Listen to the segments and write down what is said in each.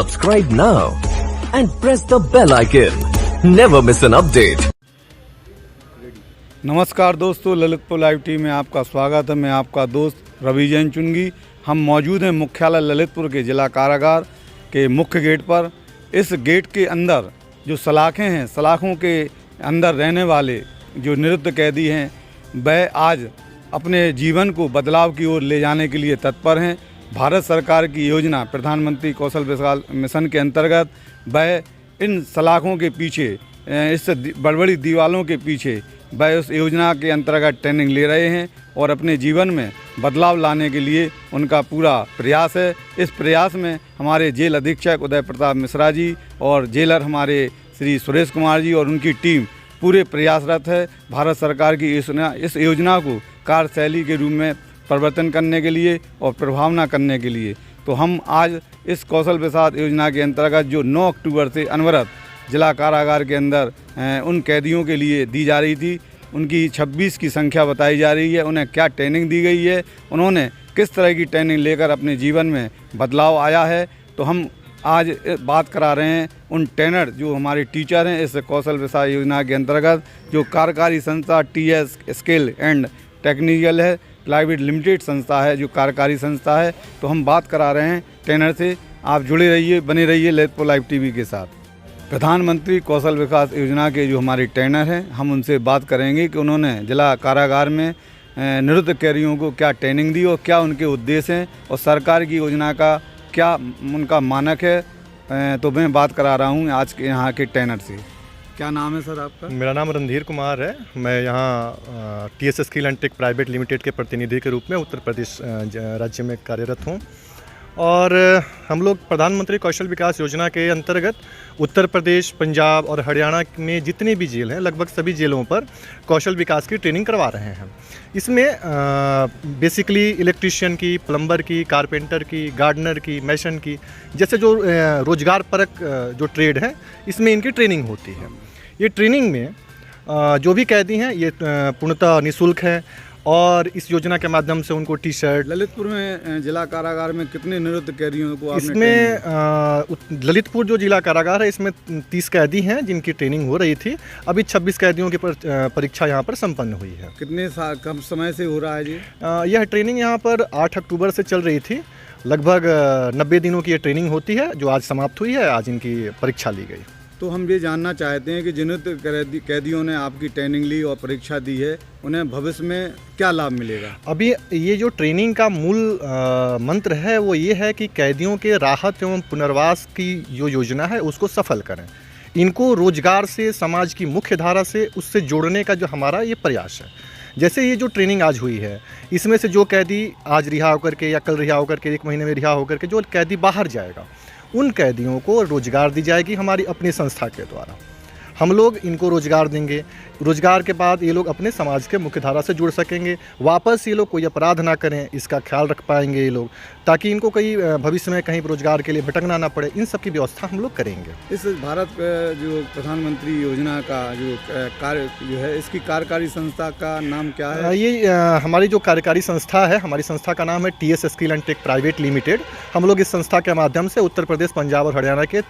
Subscribe now and press the bell icon. Never miss an update. नमस्कार दोस्तों, Lalitpur live TV में आपका स्वागत है। मैं आपका दोस्त रवि जैन चुंगी। हम मौजूद हैं मुख्यालय ललितपुर के जिला कारागार के मुख्य गेट पर। इस गेट के अंदर जो सलाखें हैं, सलाखों के अंदर रहने वाले जो निरुद्ध कैदी हैं, वह आज अपने जीवन को बदलाव की ओर ले जाने के लिए तत्पर हैं। भारत सरकार की योजना प्रधानमंत्री कौशल विकास मिशन के अंतर्गत वह इन सलाखों के पीछे, इस बड़ी दीवालों के पीछे वह उस योजना के अंतर्गत ट्रेनिंग ले रहे हैं और अपने जीवन में बदलाव लाने के लिए उनका पूरा प्रयास है। इस प्रयास में हमारे जेल अधीक्षक उदय प्रताप मिश्रा जी और जेलर हमारे श्री सुरेश कुमार जी और उनकी टीम पूरे प्रयासरत है भारत सरकार की इस योजना को कार्यशैली के रूप में परिवर्तन करने के लिए और प्रभावना करने के लिए। तो हम आज इस कौशल विकास योजना के अंतर्गत जो 9 अक्टूबर से अनवरत जिला कारागार के अंदर उन कैदियों के लिए दी जा रही थी, उनकी 26 की संख्या बताई जा रही है। उन्हें क्या ट्रेनिंग दी गई है, उन्होंने किस तरह की ट्रेनिंग लेकर अपने जीवन में बदलाव आया है, तो हम आज बात करा रहे हैं उन ट्रेनर जो हमारे टीचर हैं इस कौशल विकास योजना के अंतर्गत, जो कार्यकारी संस्था TS स्किल एंड टेक्निकल है प्राइवेट लिमिटेड संस्था है, जो कार्यकारी संस्था है। तो हम बात करा रहे हैं ट्रेनर से। आप जुड़े रहिए, बने रहिए ललितपुर लाइव टीवी के साथ। प्रधानमंत्री कौशल विकास योजना के जो हमारे ट्रेनर हैं, हम उनसे बात करेंगे कि उन्होंने जिला कारागार में निरुद्ध कैदियों को क्या ट्रेनिंग दी और क्या उनके उद्देश्य हैं और सरकार की योजना का क्या उनका मानक है। तो मैं बात करा रहा हूँ आज के यहाँ के ट्रेनर से। क्या नाम है सर आपका? मेरा नाम रणधीर कुमार है। मैं यहाँ TS skill and tech private limited के प्रतिनिधि के रूप में उत्तर प्रदेश राज्य में कार्यरत हूँ। और हम लोग प्रधानमंत्री कौशल विकास योजना के अंतर्गत उत्तर प्रदेश, पंजाब और हरियाणा में जितने भी जेल हैं, लगभग सभी जेलों पर कौशल विकास की ट्रेनिंग करवा रहे हैं। इसमें बेसिकली इलेक्ट्रीशियन की, प्लम्बर की, कारपेंटर की, गार्डनर की, मैसन की, जैसे जो रोजगार परक जो ट्रेड है, इसमें इनकी ट्रेनिंग होती है। ये ट्रेनिंग में जो भी कैदी हैं ये पूर्णतः निःशुल्क है और इस योजना के माध्यम से उनको टी-शर्ट। ललितपुर में जिला कारागार में कितने निरुद्ध कैदियों को आपने इसमें ललितपुर जो जिला कारागार है, इसमें 30 कैदी हैं जिनकी ट्रेनिंग हो रही थी। अभी 26 कैदियों की परीक्षा यहाँ पर संपन्न हुई है। कितने कम समय से हो रहा है जी? यह ट्रेनिंग यहाँ पर 8 अक्टूबर से चल रही थी। लगभग 90 दिनों की ये ट्रेनिंग होती है, जो आज समाप्त हुई है। आज इनकी परीक्षा ली गई। तो हम ये जानना चाहते हैं कि जिन कैदियों ने आपकी ट्रेनिंग ली और परीक्षा दी है, उन्हें भविष्य में क्या लाभ मिलेगा? अभी ये जो ट्रेनिंग का मूल मंत्र है वो ये है कि कैदियों के राहत एवं पुनर्वास की जो योजना है उसको सफल करें। इनको रोजगार से, समाज की मुख्य धारा से उससे जोड़ने का जो हमारा ये प्रयास है। जैसे ये जो ट्रेनिंग आज हुई है, इसमें से जो कैदी आज रिहा होकर के या कल रिहा होकर के 1 महीने में रिहा होकर के जो कैदी बाहर जाएगा, उन कैदियों को रोजगार दी जाएगी हमारी अपनी संस्था के द्वारा। हम लोग इनको रोजगार देंगे। रोजगार के बाद ये लोग अपने समाज के मुख्य धारा से जुड़ सकेंगे। वापस ये लोग कोई अपराध ना करें, इसका ख्याल रख पाएंगे ये लोग, ताकि इनको कहीं भविष्य में कहीं रोजगार के लिए भटकना ना पड़े। इन सब की व्यवस्था हम लोग करेंगे। इस भारत जो प्रधानमंत्री योजना का जो कार्य जो है, इसकी कार्यकारी संस्था का नाम क्या है? ये हमारी जो कार्यकारी संस्था है, हमारी संस्था का नाम है TS skill and tech private limited. हम लोग इस संस्था के माध्यम से उत्तर प्रदेश, पंजाब और हरियाणा के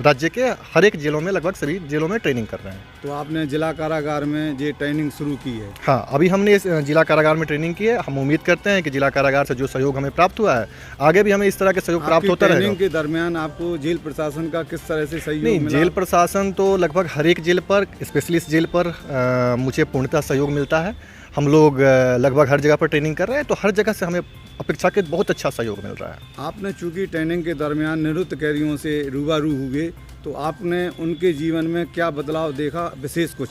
राज्य के हर एक जेलों में, लगभग सभी जेलों में ट्रेनिंग कर रहे हैं। तो आपने जिला कारागार में ये ट्रेनिंग शुरू की है? हाँ, अभी हमने इस जिला कारागार में ट्रेनिंग की है। हम उम्मीद करते हैं कि जिला कारागार से जो सहयोग हमें प्राप्त हुआ है, आगे भी हमें इस तरह के सहयोग प्राप्त होता रहेगा। ट्रेनिंग के दरमियान आपको जेल प्रशासन का किस तरह से सहयोग नहीं, मिला? जेल प्रशासन तो लगभग हर एक जेल पर, स्पेशली इस जेल पर मुझे पूर्णतः सहयोग मिलता है। हम लोग लगभग हर जगह पर ट्रेनिंग कर रहे हैं, तो हर जगह से हमें अपेक्षाकृत बहुत अच्छा सहयोग मिल रहा है। आपने चूंकि ट्रेनिंग के दरमियान निरुद्ध कैदियों से रूबरू हुए, तो आपने उनके जीवन में क्या बदलाव देखा विशेष कुछ?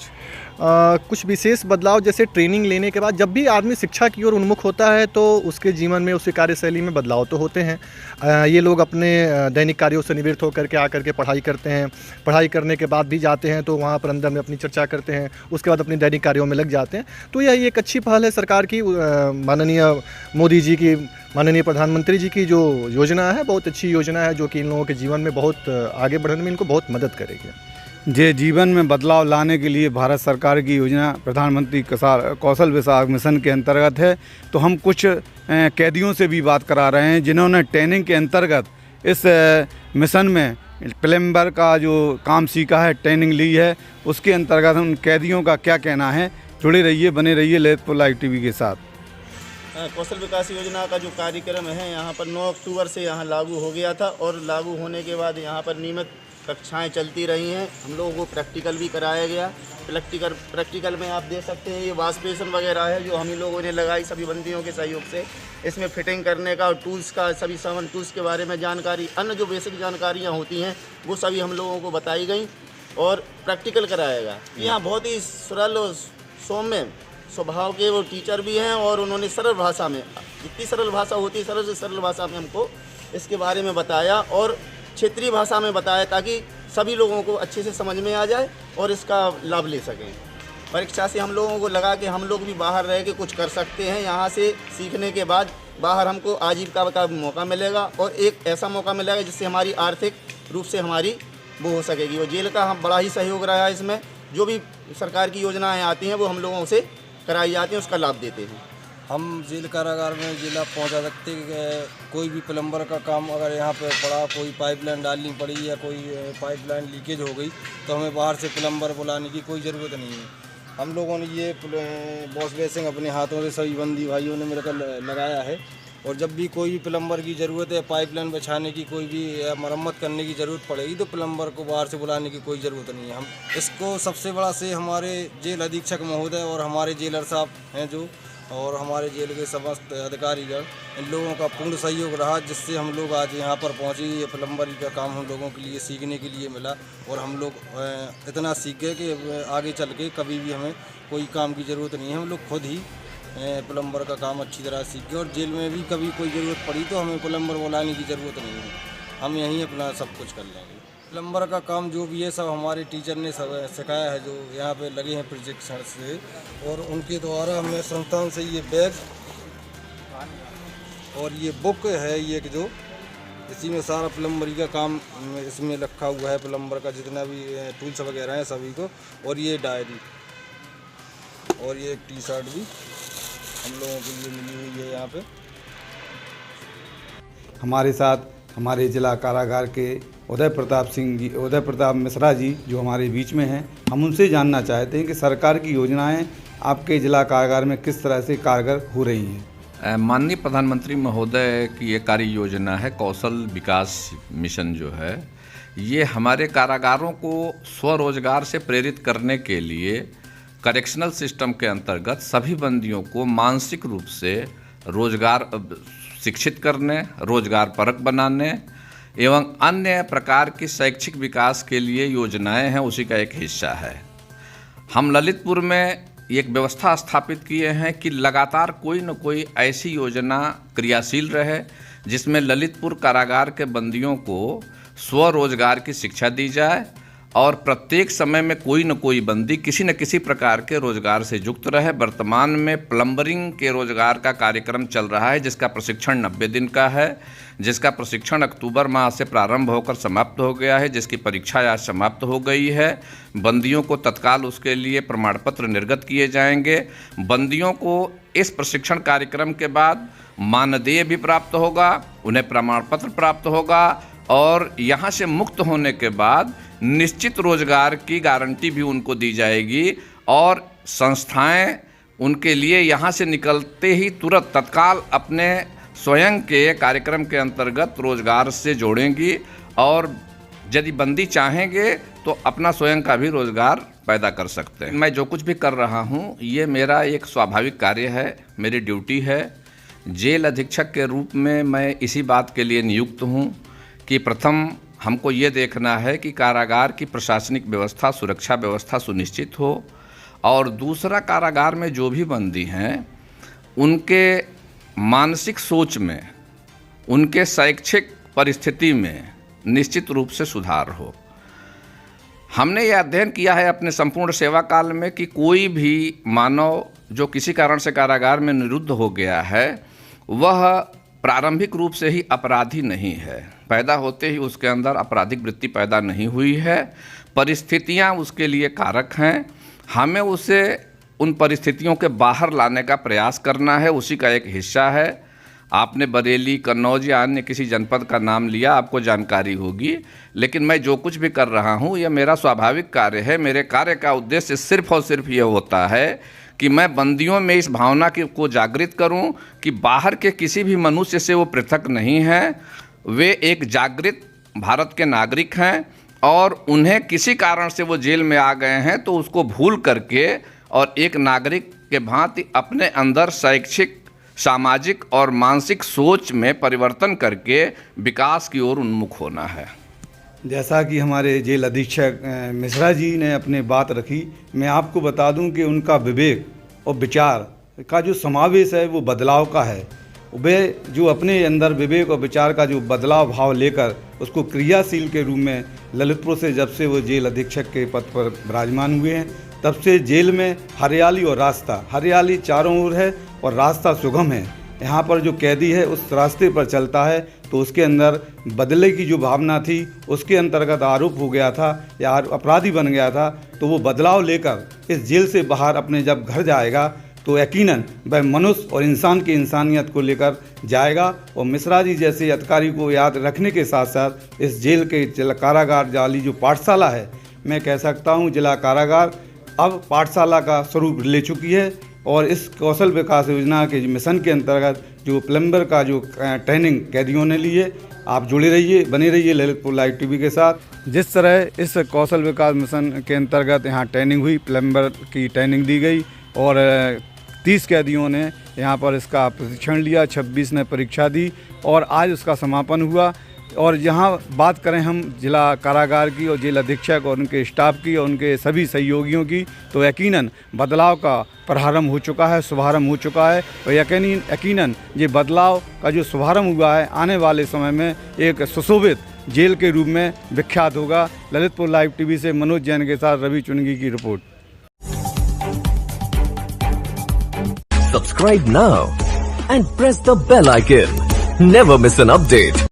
कुछ विशेष बदलाव, जैसे ट्रेनिंग लेने के बाद जब भी आदमी शिक्षा की ओर उन्मुख होता है तो उसके जीवन में, उसकी कार्यशैली में बदलाव तो होते हैं। ये लोग अपने दैनिक कार्यों से निवृत्त होकर के आकर के पढ़ाई करते हैं। पढ़ाई करने के बाद भी जाते हैं तो वहाँ पर अंदर में अपनी चर्चा करते हैं, उसके बाद अपनी दैनिक कार्यों में लग जाते हैं। तो यह एक अच्छी पहल है सरकार की, माननीय मोदी जी की, माननीय प्रधानमंत्री जी की जो योजना है, बहुत अच्छी योजना है, जो कि इन लोगों के जीवन में बहुत आगे बढ़ने में इनको बहुत मदद करेगी। जे जीवन में बदलाव लाने के लिए भारत सरकार की योजना प्रधानमंत्री कौशल विकास मिशन के अंतर्गत है। तो हम कुछ कैदियों से भी बात करा रहे हैं जिन्होंने ट्रेनिंग के अंतर्गत इस मिशन में प्लम्बर का जो काम सीखा है, ट्रेनिंग ली है, उसके अंतर्गत उन कैदियों का क्या कहना है। जुड़े रहिए, बने रहिए ललितपुर लाइव टीवी के साथ। कौशल विकास योजना का जो कार्यक्रम है यहाँ पर 9 अक्टूबर से यहाँ लागू हो गया था और लागू होने के बाद यहाँ पर नियमित कक्षाएं चलती रही हैं। हम लोगों को प्रैक्टिकल भी कराया गया। प्रैक्टिकल में आप देख सकते हैं ये वॉश बेसिन वगैरह है जो हम ही लोगों ने लगाई सभी बंदियों के सहयोग से। इसमें फिटिंग करने का और टूल्स का, सभी सामान टूल्स के बारे में जानकारी, अन्य जो बेसिक जानकारियाँ होती हैं वो सभी हम लोगों को बताई गई और प्रैक्टिकल कराया गया। यहाँ बहुत ही सरल और सौम्य स्वभाव के वो टीचर भी हैं और उन्होंने सरल भाषा में, जितनी सरल भाषा होती है सरल से सरल भाषा में हमको इसके बारे में बताया और क्षेत्रीय भाषा में बताया ताकि सभी लोगों को अच्छे से समझ में आ जाए और इसका लाभ ले सकें। परीक्षा से हम लोगों को लगा कि हम लोग भी बाहर रह के कुछ कर सकते हैं। यहाँ से सीखने के बाद बाहर हमको आजीविका का मौका मिलेगा और एक ऐसा मौका मिलेगा जिससे हमारी आर्थिक रूप से हमारी वो हो सकेगी। और जेल का हम बड़ा ही सहयोग रहा है इसमें। जो भी सरकार की योजनाएँ आती हैं वो हम लोगों से कराई जाती हैं, उसका लाभ देते हैं। हम जेल कारागार में जिला पहुंचा सकते हैं। कोई भी प्लम्बर का काम अगर यहाँ पे पड़ा, कोई पाइपलाइन डालनी पड़ी या कोई पाइपलाइन लीकेज हो गई तो हमें बाहर से प्लम्बर बुलाने की कोई ज़रूरत नहीं है। हम लोगों ने ये वॉश बेसिन अपने हाथों से सभी बंदी भाइयों ने मिलकर लगाया है और जब भी कोई भी प्लम्बर की ज़रूरत है, पाइपलाइन बिछाने की, कोई भी मरम्मत करने की ज़रूरत पड़ेगी तो प्लम्बर को बाहर से बुलाने की कोई ज़रूरत नहीं है। हम इसको सबसे बड़ा से हमारे जेल अधीक्षक महोदय और हमारे जेलर साहब हैं जो, और हमारे जेल के समस्त अधिकारीगण, इन लोगों का पूर्ण सहयोग रहा जिससे हम लोग आज यहाँ पर पहुँचे। ये प्लम्बरी का काम हम लोगों के लिए सीखने के लिए मिला और हम लोग इतना सीख गए कि आगे चल के कभी भी हमें कोई काम की ज़रूरत नहीं है। हम लोग खुद ही प्लम्बर का काम अच्छी तरह सीख गए और जेल में भी कभी कोई ज़रूरत पड़ी तो हमें प्लम्बर बुलाने की ज़रूरत नहीं है। हम यहीं अपना सब कुछ कर लेंगे। प्लम्बर का काम जो भी है सब हमारे टीचर ने सब सिखाया है जो यहाँ पे लगे हैं प्रशिक्षण से, और उनके द्वारा हमें संस्थान से ये बैग और ये बुक है, ये जो इसी में सारा प्लम्बरी का काम इसमें रखा हुआ है। प्लम्बर का जितना भी टूल्स वगैरह हैं सभी को, और ये डायरी और ये एक टी शर्ट भी हम लोगों के लिए मिली हुई है यहाँ पे। हमारे साथ हमारे जिला कारागार के उदय प्रताप मिश्रा जी जो हमारे बीच में हैं। हम उनसे जानना चाहते हैं कि सरकार की योजनाएं आपके जिला कारागार में किस तरह से कारगर हो रही हैं। माननीय प्रधानमंत्री महोदय की ये कार्य योजना है कौशल विकास मिशन जो है, ये हमारे कारागारों को स्वरोजगार से प्रेरित करने के लिए करेक्शनल सिस्टम के अंतर्गत सभी बंदियों को मानसिक रूप से रोजगार शिक्षित करने, रोजगार परक बनाने एवं अन्य प्रकार की शैक्षिक विकास के लिए योजनाएं हैं, उसी का एक हिस्सा है। हम ललितपुर में एक व्यवस्था स्थापित किए हैं कि लगातार कोई न कोई ऐसी योजना क्रियाशील रहे जिसमें ललितपुर कारागार के बंदियों को स्वरोजगार की शिक्षा दी जाए और प्रत्येक समय में कोई न कोई बंदी किसी न किसी प्रकार के रोजगार से युक्त रहे। वर्तमान में प्लम्बरिंग के रोजगार का कार्यक्रम चल रहा है जिसका प्रशिक्षण 90 दिन का है, जिसका प्रशिक्षण अक्टूबर माह से प्रारंभ होकर समाप्त हो गया है, जिसकी परीक्षा आज समाप्त हो गई है। बंदियों को तत्काल उसके लिए प्रमाण पत्र निर्गत किए जाएंगे। बंदियों को इस प्रशिक्षण कार्यक्रम के बाद मानदेय भी प्राप्त होगा, उन्हें प्रमाण पत्र प्राप्त होगा और यहाँ से मुक्त होने के बाद निश्चित रोजगार की गारंटी भी उनको दी जाएगी और संस्थाएं उनके लिए यहाँ से निकलते ही तुरंत तत्काल अपने स्वयं के कार्यक्रम के अंतर्गत रोजगार से जोड़ेंगी और यदि बंदी चाहेंगे तो अपना स्वयं का भी रोजगार पैदा कर सकते हैं। मैं जो कुछ भी कर रहा हूँ ये मेरा एक स्वाभाविक कार्य है, मेरी ड्यूटी है। जेल अधीक्षक के रूप में मैं इसी बात के लिए नियुक्त हूँ कि प्रथम हमको ये देखना है कि कारागार की प्रशासनिक व्यवस्था, सुरक्षा व्यवस्था सुनिश्चित हो और दूसरा कारागार में जो भी बंदी हैं उनके मानसिक सोच में, उनके शैक्षिक परिस्थिति में निश्चित रूप से सुधार हो। हमने ये अध्ययन किया है अपने संपूर्ण सेवा काल में कि कोई भी मानव जो किसी कारण से कारागार में निरुद्ध हो गया है वह प्रारंभिक रूप से ही अपराधी नहीं है। पैदा होते ही उसके अंदर आपराधिक वृत्ति पैदा नहीं हुई है। परिस्थितियां उसके लिए कारक हैं, हमें उसे उन परिस्थितियों के बाहर लाने का प्रयास करना है, उसी का एक हिस्सा है। आपने बरेली, कन्नौज या अन्य किसी जनपद का नाम लिया, आपको जानकारी होगी। लेकिन मैं जो कुछ भी कर रहा हूँ यह मेरा स्वाभाविक कार्य है। मेरे कार्य का उद्देश्य सिर्फ और सिर्फ यह होता है कि मैं बंदियों में इस भावना को जागृत करूं कि बाहर के किसी भी मनुष्य से वो पृथक नहीं हैं, वे एक जागृत भारत के नागरिक हैं और उन्हें किसी कारण से वो जेल में आ गए हैं तो उसको भूल करके और एक नागरिक के भांति अपने अंदर शैक्षिक, सामाजिक और मानसिक सोच में परिवर्तन करके विकास की ओर उन्मुख होना है। जैसा कि हमारे जेल अधीक्षक मिश्रा जी ने अपने बात रखी, मैं आपको बता दूं कि उनका विवेक और विचार का जो समावेश है वो बदलाव का है। वे जो अपने अंदर विवेक और विचार का जो बदलाव भाव लेकर उसको क्रियाशील के रूप में ललितपुर से जब से वो जेल अधीक्षक के पद पर विराजमान हुए हैं तब से जेल में हरियाली और रास्ता, हरियाली चारों ओर है और रास्ता सुगम है। यहाँ पर जो कैदी है उस रास्ते पर चलता है तो उसके अंदर बदले की जो भावना थी उसके अंतर्गत आरोप हो गया था या अपराधी बन गया था, तो वो बदलाव लेकर इस जेल से बाहर अपने जब घर जाएगा तो यकीनन वह मनुष्य और इंसान की इंसानियत को लेकर जाएगा। और मिश्रा जी जैसे अधिकारी को याद रखने के साथ साथ इस जेल के जिला कारागार वाली जो पाठशाला है, मैं कह सकता हूँ जिला कारागार अब पाठशाला का स्वरूप ले चुकी है। और इस कौशल विकास योजना के मिशन के अंतर्गत जो प्लम्बर का जो ट्रेनिंग कैदियों ने ली है, आप जुड़े रहिए, बने रहिए ललितपुर लाइव टीवी के साथ। जिस तरह इस कौशल विकास मिशन के अंतर्गत यहाँ ट्रेनिंग हुई, प्लम्बर की ट्रेनिंग दी गई और 30 कैदियों ने यहाँ पर इसका प्रशिक्षण लिया, 26 ने परीक्षा दी और आज उसका समापन हुआ। और यहाँ बात करें हम जिला कारागार की और जेल अधीक्षक और उनके स्टाफ की और उनके सभी सहयोगियों की, तो यकीनन बदलाव का प्रारंभ हो चुका है, शुभारंभ हो चुका है। और यकीनन ये बदलाव का जो शुभारंभ हुआ है आने वाले समय में एक सुशोभित जेल के रूप में विख्यात होगा। ललितपुर लाइव टीवी से मनोज जैन के साथ रवि चुनगी की report. Subscribe now and press the bell icon. Never miss an update.